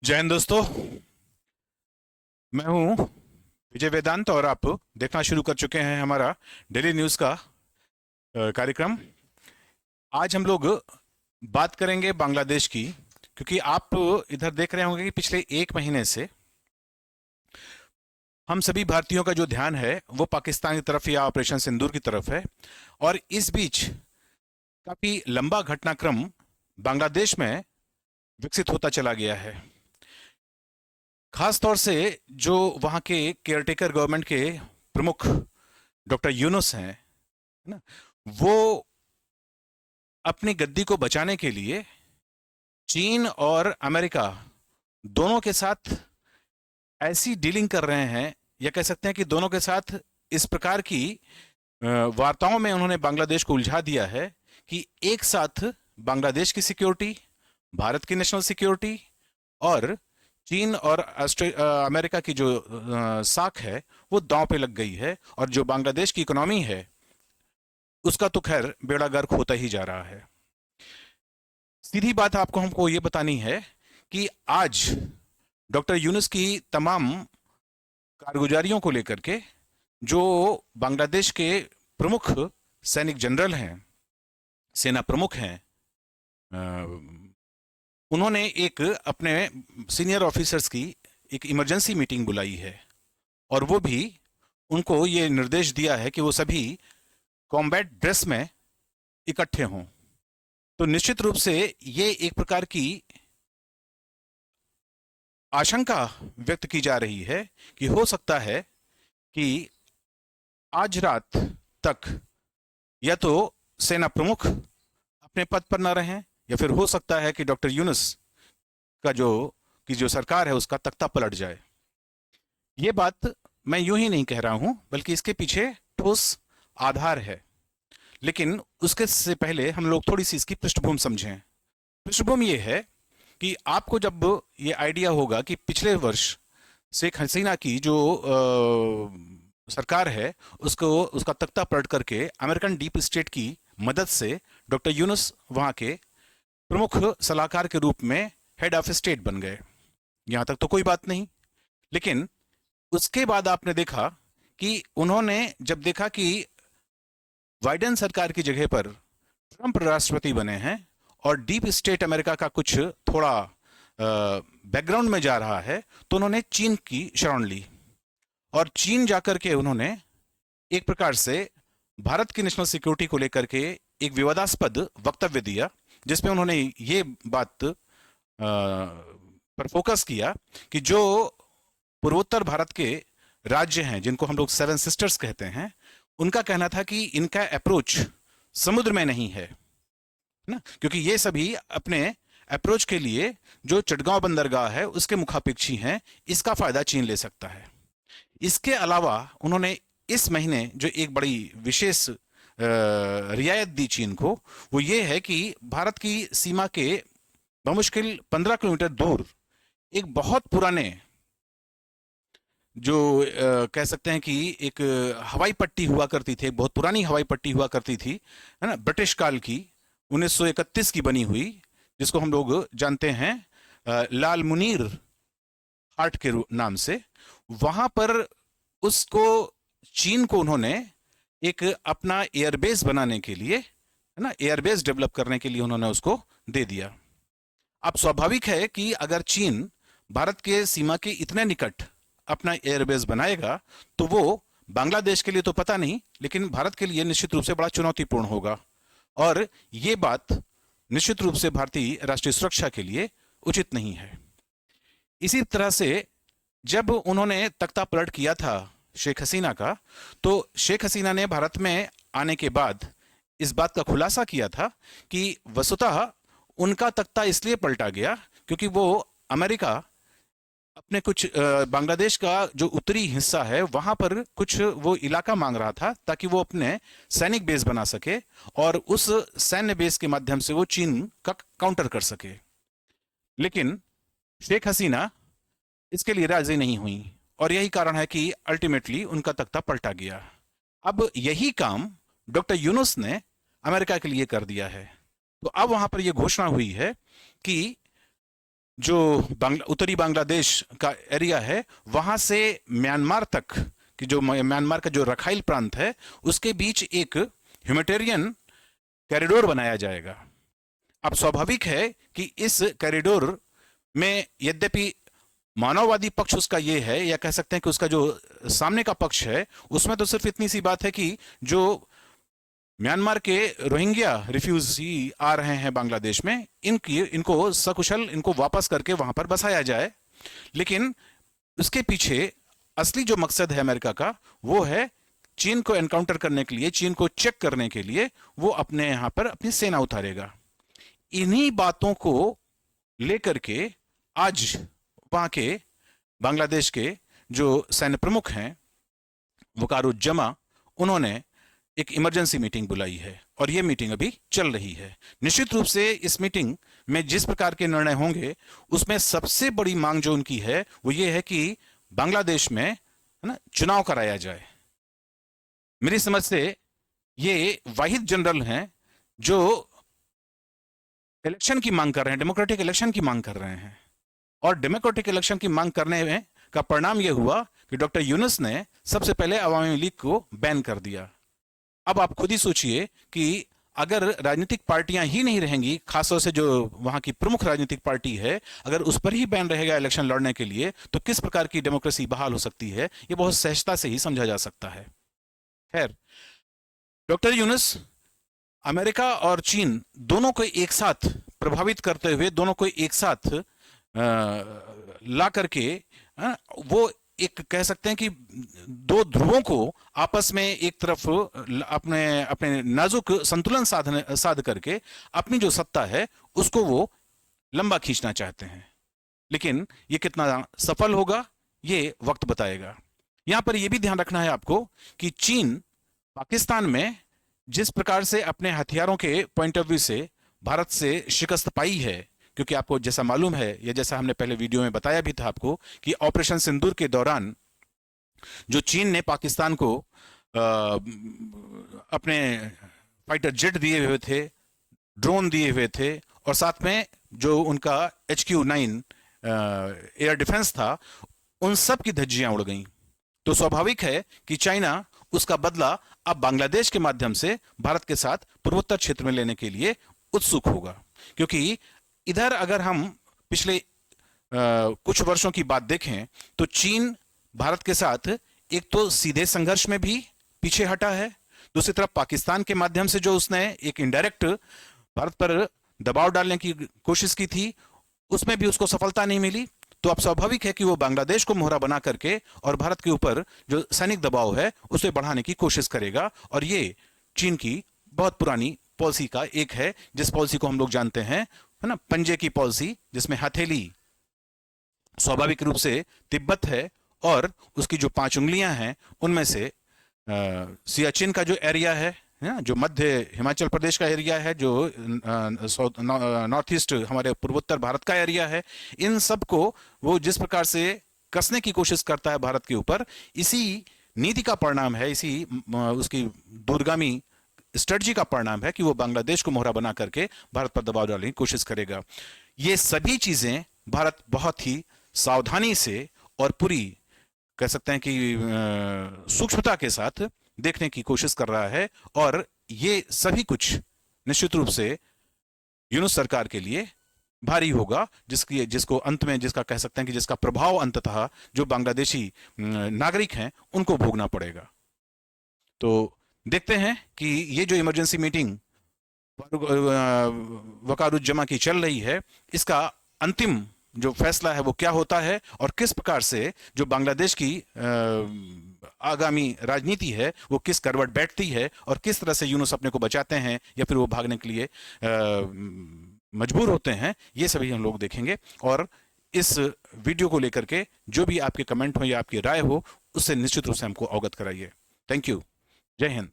जय हिंद दोस्तों। मैं हूं विजय वेदांत और आप देखना शुरू कर चुके हैं हमारा डेली न्यूज़ का कार्यक्रम। आज हम लोग बात करेंगे बांग्लादेश की, क्योंकि आप इधर देख रहे होंगे कि पिछले एक महीने से हम सभी भारतीयों का जो ध्यान है वो पाकिस्तान की तरफ या ऑपरेशन सिंदूर की तरफ है। और इस बीच काफी लंबा घटनाक्रम बांग्लादेश में विकसित होता चला गया है। खास तौर से जो वहाँ के केयरटेकर गवर्नमेंट के प्रमुख डॉक्टर यूनुस हैं, है ना, वो अपनी गद्दी को बचाने के लिए चीन और अमेरिका दोनों के साथ ऐसी डीलिंग कर रहे हैं, या कह सकते हैं कि दोनों के साथ इस प्रकार की वार्ताओं में उन्होंने बांग्लादेश को उलझा दिया है कि एक साथ बांग्लादेश की सिक्योरिटी, भारत की नेशनल सिक्योरिटी और चीन और अमेरिका की जो साख है वो दांव पे लग गई है। और जो बांग्लादेश की इकोनॉमी है उसका तो खैर बेड़ा गर्क होता ही जा रहा है। सीधी बात आपको हमको ये बतानी है कि आज डॉक्टर यूनुस की तमाम कारगुजारियों को लेकर के जो बांग्लादेश के प्रमुख सैनिक जनरल हैं, सेना प्रमुख हैं, उन्होंने एक अपने सीनियर ऑफिसर्स की एक इमरजेंसी मीटिंग बुलाई है। और वो भी उनको ये निर्देश दिया है कि वो सभी कॉम्बैट ड्रेस में इकट्ठे हों। तो निश्चित रूप से ये एक प्रकार की आशंका व्यक्त की जा रही है कि हो सकता है कि आज रात तक या तो सेना प्रमुख अपने पद पर न रहें, या फिर हो सकता है कि डॉक्टर यूनुस का जो सरकार है उसका तख्ता पलट जाए। ये बात मैं यूं ही नहीं कह रहा हूं, बल्कि इसके पीछे ठोस आधार है। लेकिन उसके से पहले हम लोग थोड़ी सी इसकी पृष्ठभूमि समझें। पृष्ठभूमि ये है कि आपको जब ये आइडिया होगा कि पिछले वर्ष शेख हसीना की जो सरकार है उसको उसका तख्ता पलट करके अमेरिकन डीप स्टेट की मदद से डॉक्टर यूनुस वहां के प्रमुख सलाहकार के रूप में हेड ऑफ स्टेट बन गए। यहां तक तो कोई बात नहीं। लेकिन उसके बाद आपने देखा कि उन्होंने जब देखा कि बाइडेन सरकार की जगह पर ट्रंप राष्ट्रपति बने हैं और डीप स्टेट अमेरिका का कुछ थोड़ा बैकग्राउंड में जा रहा है, तो उन्होंने चीन की शरण ली। और चीन जाकर के उन्होंने एक प्रकार से भारत की नेशनल सिक्योरिटी को लेकर के एक विवादास्पद वक्तव्य दिया, जिसमें उन्होंने ये बात पर फोकस किया कि जो पूर्वोत्तर भारत के राज्य हैं जिनको हम लोग सेवन सिस्टर्स कहते हैं, उनका कहना था कि इनका अप्रोच समुद्र में नहीं है ना, क्योंकि ये सभी अपने अप्रोच के लिए जो चटगांव बंदरगाह है उसके मुखापेक्षी हैं, इसका फायदा चीन ले सकता है। इसके अलावा उन्होंने इस महीने जो एक बड़ी विशेष रियायत दी चीन को, वो ये है कि भारत की सीमा के बमुश्किल 15 किलोमीटर दूर एक बहुत पुराने जो कह सकते हैं कि एक हवाई पट्टी हुआ करती थी, बहुत पुरानी हवाई पट्टी हुआ करती थी, है ना, ब्रिटिश काल की, 1931 की बनी हुई, जिसको हम लोग जानते हैं लाल मुनीर हाट के नाम से। वहां पर उसको चीन को उन्होंने एक अपना एयरबेस बनाने के लिए, है ना, एयरबेस डेवलप करने के लिए उन्होंने उसको दे दिया। अब स्वाभाविक है कि अगर चीन भारत के सीमा के इतने निकट अपना एयरबेस बनाएगा तो वो बांग्लादेश के लिए तो पता नहीं, लेकिन भारत के लिए निश्चित रूप से बड़ा चुनौतीपूर्ण होगा। और ये बात निश्चित रूप से भारतीय राष्ट्रीय सुरक्षा के लिए उचित नहीं है। इसी तरह से जब उन्होंने तख्ता पलट किया था शेख हसीना का, तो शेख हसीना ने भारत में आने के बाद इस बात का खुलासा किया था कि वस्तुतः उनका तख्ता इसलिए पलटा गया क्योंकि वो अमेरिका अपने कुछ बांग्लादेश का जो उत्तरी हिस्सा है वहां पर कुछ वो इलाका मांग रहा था ताकि वो अपने सैनिक बेस बना सके और उस सैन्य बेस के माध्यम से वो चीन का काउंटर कर सके। लेकिन शेख हसीना इसके लिए राजी नहीं हुई और यही कारण है कि अल्टीमेटली उनका तख्ता पलटा गया। अब यही काम डॉक्टर यूनुस ने अमेरिका के लिए कर दिया है। तो अब वहां पर यह घोषणा हुई है कि जो उत्तरी बांग्लादेश का एरिया है, वहां से म्यांमार तक कि जो म्यांमार का जो रखाइल प्रांत है, उसके बीच एक ह्यूमैनिटेरियन कॉरिडोर बनाया जाएगा। अब स्वाभाविक है कि इस कॉरिडोर में यद्यपि मानववादी पक्ष उसका ये है, या कह सकते हैं कि उसका जो सामने का पक्ष है, उसमें तो सिर्फ इतनी सी बात है कि जो म्यांमार के रोहिंग्या रिफ्यूजी आ रहे हैं बांग्लादेश में, इनको सकुशल इनको वापस करके वहां पर बसाया जाए। लेकिन उसके पीछे असली जो मकसद है अमेरिका का, वो है चीन को एनकाउंटर करने के लिए, चीन को चेक करने के लिए वो अपने यहां पर अपनी सेना उतारेगा। इन्हीं बातों को लेकर के आज वहां के बांग्लादेश के जो सैन्य प्रमुख हैं वकारुज्जमा, उन्होंने एक इमरजेंसी मीटिंग बुलाई है और यह मीटिंग अभी चल रही है। निश्चित रूप से इस मीटिंग में जिस प्रकार के निर्णय होंगे, उसमें सबसे बड़ी मांग जो उनकी है वो ये है कि बांग्लादेश में है ना चुनाव कराया जाए। मेरी समझ से ये वाहिद जनरल हैं जो इलेक्शन की मांग कर रहे हैं, डेमोक्रेटिक इलेक्शन की मांग कर रहे हैं। और डेमोक्रेटिक इलेक्शन की मांग करने में का परिणाम यह हुआ कि डॉक्टर यूनुस ने सबसे पहले अवामी लीग को बैन कर दिया। अब आप खुद ही सोचिए कि अगर राजनीतिक पार्टियां ही नहीं रहेंगी, खासतौर से जो वहां की प्रमुख राजनीतिक पार्टी है, अगर उस पर ही बैन रहेगा इलेक्शन लड़ने के लिए, तो किस प्रकार की डेमोक्रेसी बहाल हो सकती है, ये बहुत सहजता से ही समझा जा सकता है। खैर, डॉक्टर यूनुस अमेरिका और चीन दोनों को एक साथ प्रभावित करते हुए, दोनों को एक साथ ला करके वो एक कह सकते हैं कि दो ध्रुवों को आपस में एक तरफ अपने अपने नाजुक संतुलन साध करके अपनी जो सत्ता है उसको वो लंबा खींचना चाहते हैं। लेकिन ये कितना सफल होगा ये वक्त बताएगा। यहां पर यह भी ध्यान रखना है आपको कि चीन पाकिस्तान में जिस प्रकार से अपने हथियारों के पॉइंट ऑफ व्यू से भारत से शिकस्त पाई है, क्योंकि आपको जैसा मालूम है, या जैसा हमने पहले वीडियो में बताया भी था आपको, कि ऑपरेशन सिंदूर के दौरान जो चीन ने पाकिस्तान को अपने फाइटर जेट दिए हुए थे, ड्रोन दिए हुए थे, और साथ में जो उनका HQ-9 एयर डिफेंस था, उन सब की धज्जियां उड़ गईं। तो स्वाभाविक है कि चाइना उसका बदला अब बांग्लादेश के माध्यम से भारत के साथ पूर्वोत्तर क्षेत्र में लेने के लिए उत्सुक होगा। क्योंकि इधर अगर हम पिछले कुछ वर्षों की बात देखें तो चीन भारत के साथ एक तो सीधे संघर्ष में भी पीछे हटा है, दूसरी तरफ पाकिस्तान के माध्यम से जो उसने एक इनडायरेक्ट भारत पर दबाव डालने की कोशिश की थी, उसमें भी उसको सफलता नहीं मिली। तो अब स्वाभाविक है कि वो बांग्लादेश को मोहरा बना करके और भारत के ऊपर जो सैनिक दबाव है उसे बढ़ाने की कोशिश करेगा। और ये चीन की बहुत पुरानी पॉलिसी का एक है, जिस पॉलिसी को हम लोग जानते हैं, है ना, पंजे की पॉलिसी, जिसमें हथेली स्वाभाविक रूप से तिब्बत है और उसकी जो 5 उंगलियां हैं उनमें से सियाचिन का जो एरिया है, जो मध्य हिमाचल प्रदेश का एरिया है, जो नॉर्थ ईस्ट हमारे पूर्वोत्तर भारत का एरिया है, इन सब को वो जिस प्रकार से कसने की कोशिश करता है भारत के ऊपर, इसी नीति का परिणाम है, इसी उसकी दूरगामी स्ट्रेटजी का परिणाम है कि वो बांग्लादेश को मोहरा बना करके भारत पर दबाव डालने की कोशिश करेगा। ये सभी चीजें भारत बहुत ही सावधानी से और पूरी कह सकते हैं कि सूक्ष्मता के साथ देखने की कोशिश कर रहा है। और ये सभी कुछ निश्चित रूप से यूनुस सरकार के लिए भारी होगा, जिसको अंत में, जिसका कह सकते हैं कि जिसका प्रभाव अंततः जो बांग्लादेशी नागरिक हैं उनको भोगना पड़ेगा। तो देखते हैं कि ये जो इमरजेंसी मीटिंग वकारुज्जमा की चल रही है, इसका अंतिम जो फैसला है वो क्या होता है और किस प्रकार से जो बांग्लादेश की आगामी राजनीति है वो किस करवट बैठती है और किस तरह से यूनुस अपने को बचाते हैं या फिर वो भागने के लिए मजबूर होते हैं, ये सभी हम लोग देखेंगे। और इस वीडियो को लेकर के जो भी आपके कमेंट हो या आपकी राय हो, उससे निश्चित रूप से हमको अवगत कराइए। Thank you. जय हिंद।